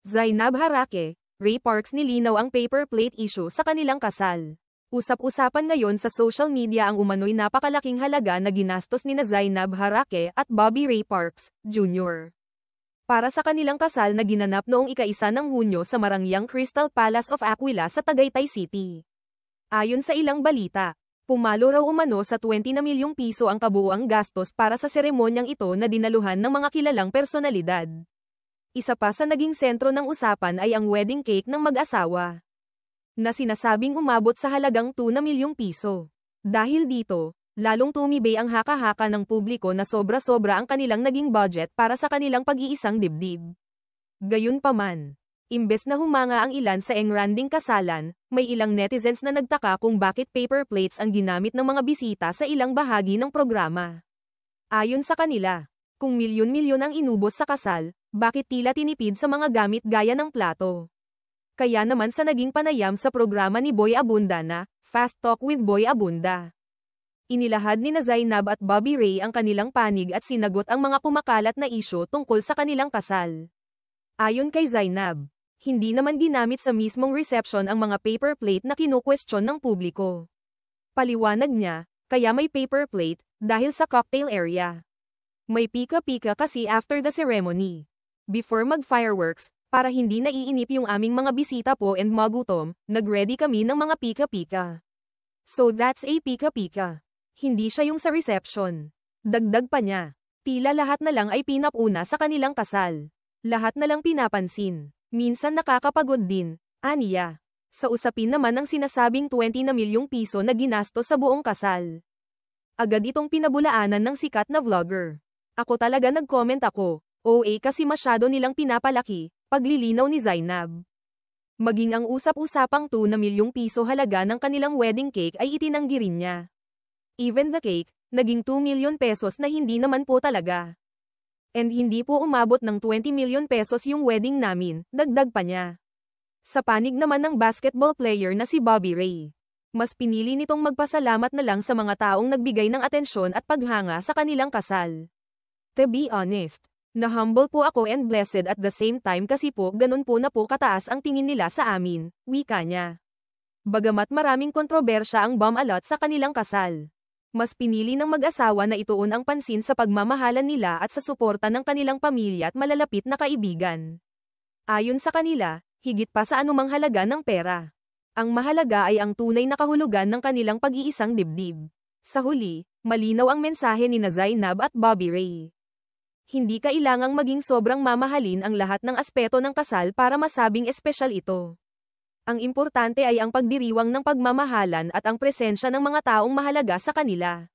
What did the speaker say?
Zainab Harake, Ray Parks nilinaw ang paper plate issue sa kanilang kasal. Usap-usapan ngayon sa social media ang umano'y napakalaking halaga na ginastos nina Zainab Harake at Bobby Ray Parks, Jr. para sa kanilang kasal na ginanap noong ika-1 ng Hunyo sa Marangyang Crystal Palace of Aquila sa Tagaytay City. Ayon sa ilang balita, pumalo raw umano sa 20 na milyong piso ang kabuuang gastos para sa seremonyang ito na dinaluhan ng mga kilalang personalidad. Isa pa sa naging sentro ng usapan ay ang wedding cake ng mag-asawa, na sinasabing umabot sa halagang 2 na milyong piso. Dahil dito, lalong tumibay ang haka-haka ng publiko na sobra-sobra ang kanilang naging budget para sa kanilang pag-iisang dibdib. Gayunpaman, imbes na humanga ang ilan sa engranding kasalan, may ilang netizens na nagtaka kung bakit paper plates ang ginamit ng mga bisita sa ilang bahagi ng programa. Ayon sa kanila, kung milyon-milyon ang inubos sa kasal, bakit tila tinipid sa mga gamit gaya ng plato? Kaya naman sa naging panayam sa programa ni Boy Abunda na Fast Talk with Boy Abunda, inilahad ni Zainab at Bobby Ray ang kanilang panig at sinagot ang mga kumakalat na isyu tungkol sa kanilang kasal. Ayon kay Zainab, hindi naman ginamit sa mismong reception ang mga paper plate na kinukwestiyon ng publiko. Paliwanag niya, kaya may paper plate, dahil sa cocktail area. May pika-pika kasi after the ceremony. Before mag-fireworks, para hindi naiinip yung aming mga bisita po and magutom, nag-ready kami ng mga pika-pika. So that's a pika-pika. Hindi siya yung sa reception. Dagdag pa niya, tila lahat na lang ay pinapuna sa kanilang kasal. Lahat na lang pinapansin. Minsan nakakapagod din, aniya. Sa usapin naman ng sinasabing 20 na milyong piso na ginastos sa buong kasal. Agad itong pinabulaanan ng sikat na vlogger. Ako talaga nag-comment ako, OA kasi masyado nilang pinapalaki, paglilinaw ni Zainab. Maging ang usap-usapang 2 na milyong piso halaga ng kanilang wedding cake ay itinanggi rin niya. Even the cake, naging 2 million pesos na hindi naman po talaga. And hindi po umabot ng 20 million pesos yung wedding namin, dagdag pa niya. Sa panig naman ng basketball player na si Bobby Ray, mas pinili nitong magpasalamat na lang sa mga taong nagbigay ng atensyon at paghanga sa kanilang kasal. To be honest, na-humble po ako and blessed at the same time kasi po ganun po na po kataas ang tingin nila sa amin, wika niya. Bagamat maraming kontrobersya ang bumalot sa kanilang kasal, mas pinili ng mag-asawa na ituon ang pansin sa pagmamahalan nila at sa suporta ng kanilang pamilya at malalapit na kaibigan. Ayon sa kanila, higit pa sa anumang halaga ng pera, ang mahalaga ay ang tunay na kahulugan ng kanilang pag-iisang dibdib. Sa huli, malinaw ang mensahe ni Zainab at Bobby Ray. Hindi kailangang maging sobrang mamahalin ang lahat ng aspeto ng kasal para masabing espesyal ito. Ang importante ay ang pagdiriwang ng pagmamahalan at ang presensya ng mga taong mahalaga sa kanila.